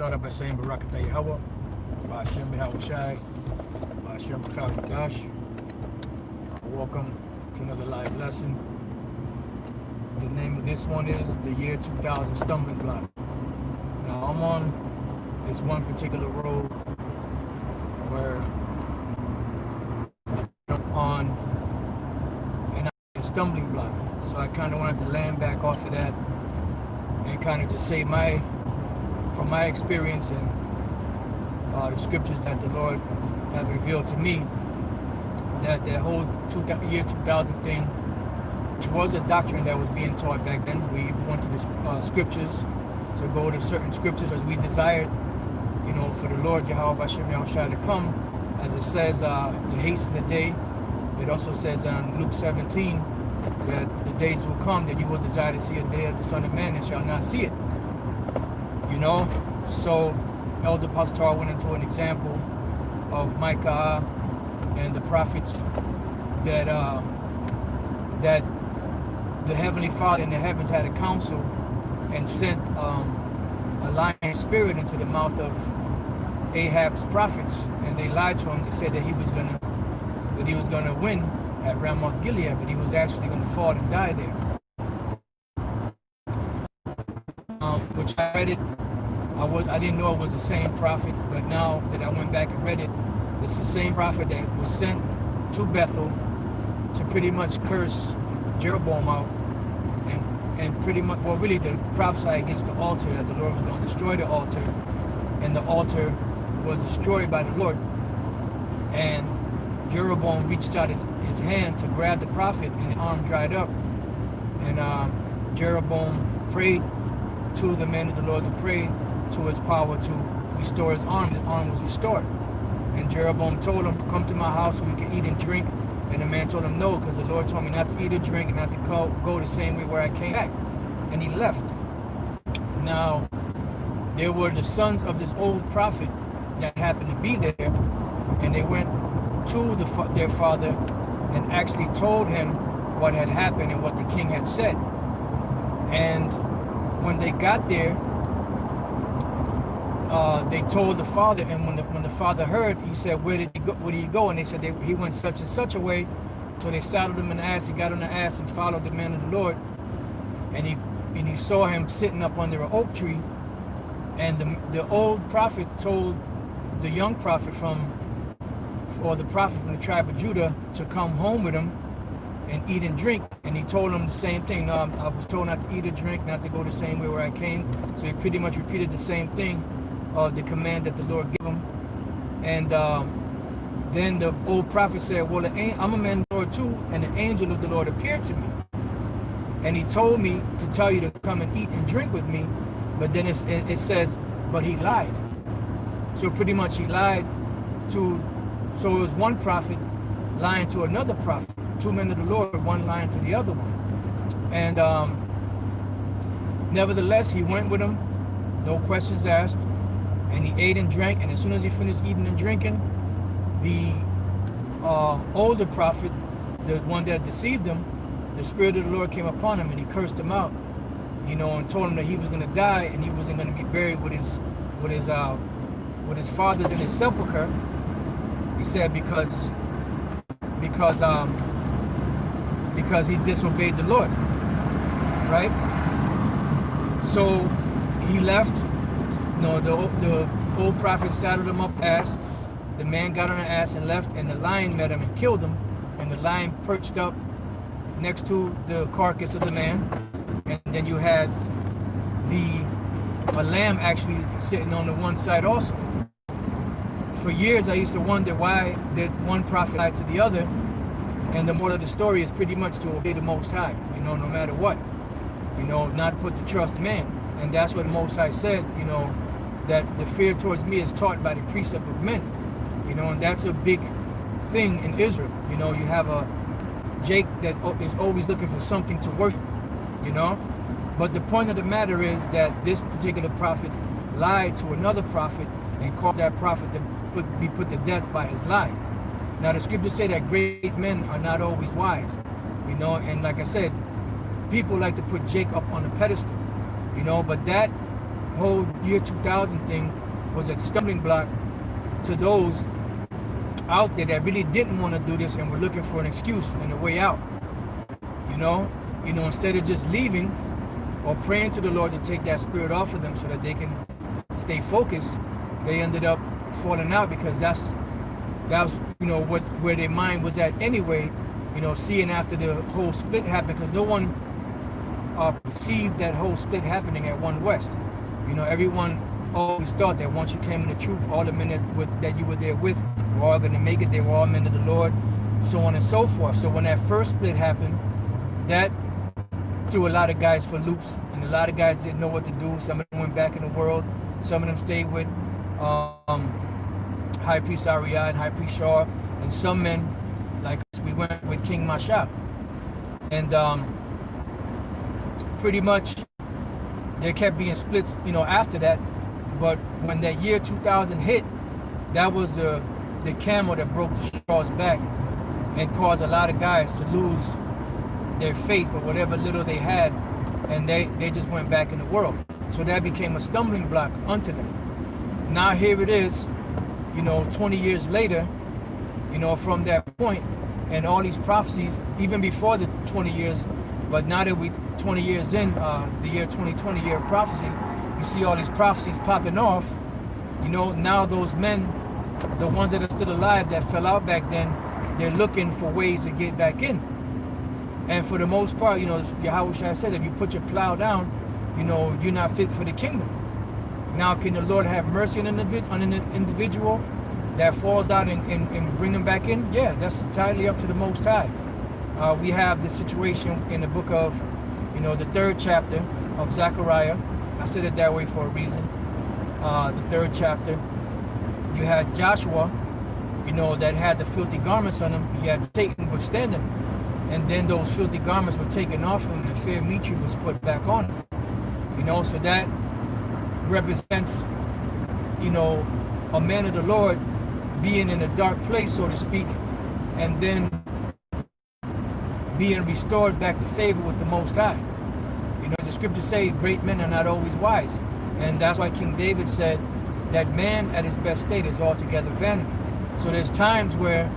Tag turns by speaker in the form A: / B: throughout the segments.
A: start off by saying Barakatah Yahweh, Ba'ashem B'Hawashai, Ba'ashem B'Chawadash. Welcome to another live lesson. The name of this one is the year 2000 Stumblingblock. Now I'm on this one particular road where I'm on a stumbling block. So I kind of wanted to land back off of that and kind of just say from my experience and the scriptures that the Lord has revealed to me, that the whole year 2000 thing, which was a doctrine that was being taught back then. We went to the scriptures to go to certain scriptures as we desired, you know, for the Lord Yahweh B'Shem Yahushua to come. As it says, to hasten the day. It also says in Luke 17 that the days will come that you will desire to see a day of the Son of Man and shall not see it. You know, so Elder Pastor went into an example of Micah and the prophets that that the Heavenly Father in the heavens had a council and sent a lion spirit into the mouth of Ahab's prophets, and they lied to him. They said that he was gonna win at Ramoth Gilead, but he was actually gonna fall and die there. Which I read it, I didn't know it was the same prophet, but now that I went back and read it, it's the same prophet that was sent to Bethel to pretty much curse Jeroboam out and pretty much, well, really to prophesy against the altar, that the Lord was going to destroy the altar, and the altar was destroyed by the Lord. And Jeroboam reached out his hand to grab the prophet, and the arm dried up. And Jeroboam prayed to the man of the Lord to pray to his power to restore his arm. The arm was restored. And Jeroboam told him, come to my house so we can eat and drink. And the man told him no, because the Lord told me not to eat or drink and not to go the same way where I came back. And he left. Now, there were the sons of this old prophet that happened to be there, and they went to their father and actually told him what had happened and what the king had said. And when they got there, they told the father, and when the father heard, he said, where did he go? And they said he went such and such a way. So they saddled him in the ass. He got on the ass and followed the man of the Lord. And he saw him sitting up under an oak tree. And the old prophet told the young prophet the prophet from the tribe of Judah to come home with him and eat and drink. And he told him the same thing. I was told not to eat or drink, not to go the same way where I came. So he pretty much repeated the same thing. The command that the Lord gave him. And then the old prophet said, well, I'm a man of the Lord too, and the angel of the Lord appeared to me. And he told me to tell you to come and eat and drink with me. But then it says, but he lied. So pretty much he lied so it was one prophet lying to another prophet, two men of the Lord, one lying to the other one. And nevertheless, he went with him, no questions asked. And he ate and drank, and as soon as he finished eating and drinking, the older prophet, the one that deceived him, the Spirit of the Lord came upon him, and he cursed him out, you know, and told him that he was going to die, and he wasn't going to be buried with his fathers in his sepulcher. He said because he disobeyed the Lord, right? So he left. No, the old prophet saddled him up ass. The man got on the ass and left, and the lion met him and killed him. And the lion perched up next to the carcass of the man. And then you had a lamb actually sitting on the one side also. For years, I used to wonder why did one prophet lie to the other. And the moral of the story is pretty much to obey the Most High, you know, no matter what. You know, not put the trust in man. And that's what the Most High said, you know, that the fear towards me is taught by the precept of men, you know, and that's a big thing in Israel. You know, you have a Jake that is always looking for something to worship, you know, but the point of the matter is that this particular prophet lied to another prophet and caused that prophet to be put to death by his lie. Now the scriptures say that great men are not always wise, you know, and like I said, people like to put Jake up on a pedestal, you know, but that whole year 2000 thing was a stumbling block to those out there that really didn't want to do this and were looking for an excuse and a way out. You know, instead of just leaving or praying to the Lord to take that spirit off of them so that they can stay focused, they ended up falling out because that was where their mind was at anyway. Seeing after the whole split happened, because no one perceived that whole split happening at One West. Everyone always thought that once you came in the truth, all the men that you were there with were all going to make it. They were all men of the Lord, so on and so forth. So when that first split happened, that threw a lot of guys for loops, and a lot of guys didn't know what to do. Some of them went back in the world. Some of them stayed with High Priest Ariah and High Priest Shaw, and some men, like us, we went with King Mashab. And pretty much there kept being splits, after that. But when that year 2000 hit, that was the camel that broke the straw's back and caused a lot of guys to lose their faith or whatever little they had, and they just went back in the world. So that became a stumbling block unto them. Now here it is, 20 years later, from that point, and all these prophecies, even before the 20 years, but now that we 20 years in, the year 2020, year of prophecy, you see all these prophecies popping off. Now those men, the ones that are still alive that fell out back then, they're looking for ways to get back in. And for the most part, Yahushua said, if you put your plow down, you're not fit for the kingdom. Now, can the Lord have mercy on an individual that falls out and bring them back in? Yeah, that's entirely up to the Most High. We have the situation in the book of, the 3rd chapter of Zechariah. I said it that way for a reason. The 3rd chapter, you had Joshua, that had the filthy garments on him. He had Satan withstanding him. And then those filthy garments were taken off him, and the fair mitre was put back on him. So that represents, a man of the Lord being in a dark place, so to speak, and then being restored back to favor with the Most High. The scriptures say great men are not always wise. And that's why King David said that man at his best state is altogether vanity. So there's times where,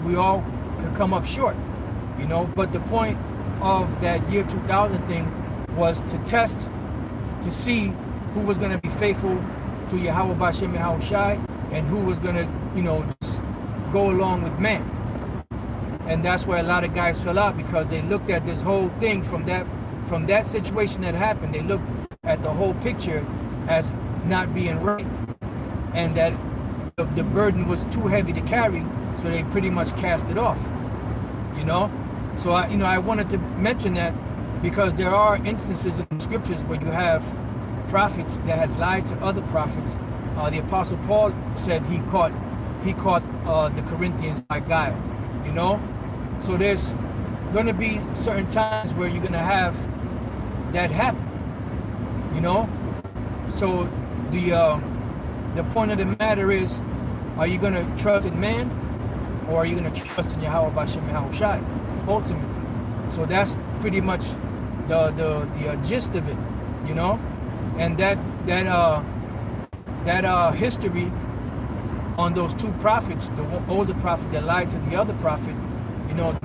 A: we all could come up short, but the point of that year 2000 thing was to test, to see who was going to be faithful to Yahweh Bashem Yahushai and who was going to, just go along with man. And that's where a lot of guys fell out, because they looked at this whole thing from that situation that happened. They looked at the whole picture as not being right, and that the burden was too heavy to carry, so they pretty much cast it off. So I wanted to mention that because there are instances in the scriptures where you have prophets that had lied to other prophets. The Apostle Paul said he caught the Corinthians by guile. So there's going to be certain times where you're going to have that happen. So the point of the matter is, are you going to trust in man, or are you going to trust in Yahweh Bashem Yahushai ultimately? So that's pretty much the gist of it, and that history on those two prophets, the older prophet that lied to the other prophet,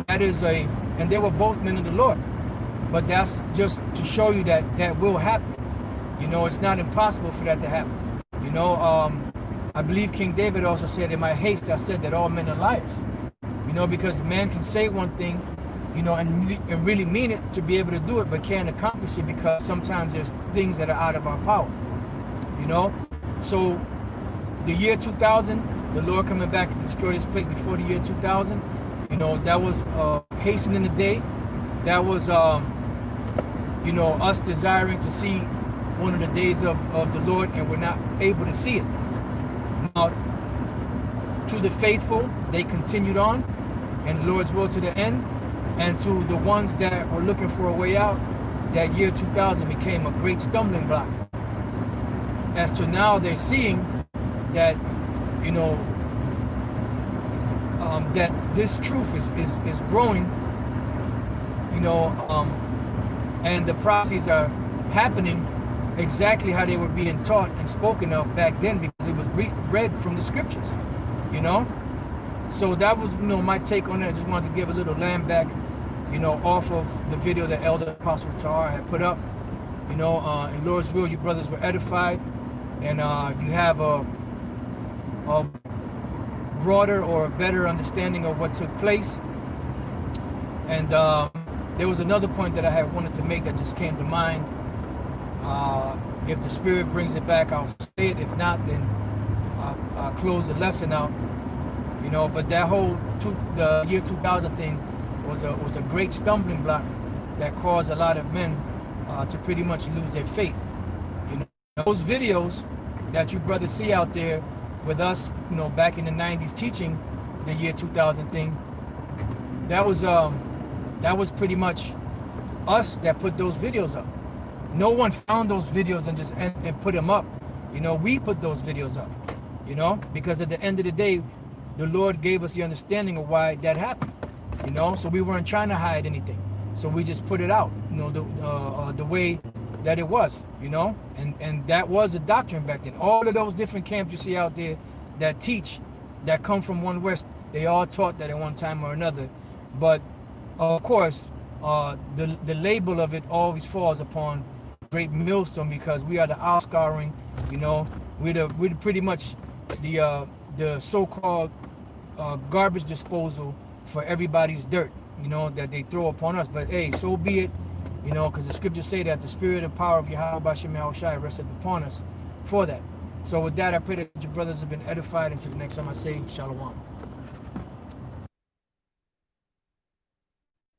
A: that is and they were both men of the Lord. But that's just to show you that that will happen. It's not impossible for that to happen. I believe King David also said, in my haste I said that all men are liars. Because man can say one thing, and really mean it to be able to do it, but can't accomplish it because sometimes there's things that are out of our power. So the year 2000, the Lord coming back to destroy this place before the year 2000, that was hastening the day. That was us desiring to see one of the days of the Lord, and we're not able to see it. Now, to the faithful, they continued on, and the Lord's will to the end. And to the ones that were looking for a way out, that year 2000 became a great stumbling block. As to now, they're seeing that, that this truth is growing, and the prophecies are happening, exactly how they were being taught and spoken of back then, because it was read from the scriptures, you know. So that was, you know, my take on it. I just wanted to give a little land back, you know, off of the video that Elder Apostle Tar had put up. You know, in Lord's will, you brothers were edified, and you have a broader or a better understanding of what took place. And there was another point that I had wanted to make that just came to mind. If the Spirit brings it back, I'll say it. If not, then I'll close the lesson out. You know, but that whole the year 2000 thing was a great stumbling block that caused a lot of men to pretty much lose their faith. You know, those videos that you brothers see out there with us, you know, back in the 90s teaching the year 2000 thing, that was pretty much us that put those videos up. No one found those videos and just and put them up. You know, we put those videos up, you know, because at the end of the day, the Lord gave us the understanding of why that happened, you know. So we weren't trying to hide anything. So we just put it out, you know, the way that it was, you know. And that was a doctrine back then. All of those different camps you see out there that teach, that come from One West, they all taught that at one time or another. But of course, the label of it always falls upon Great Millstone, because we are the outscouring, you know. We're pretty much the so-called garbage disposal for everybody's dirt, you know, that they throw upon us. But hey, so be it, you know, because the scriptures say that the spirit and power of Yahweh B'Shem Yahushua rested upon us for that. So with that, I pray that your brothers have been edified. Until the next time I say, Shalom.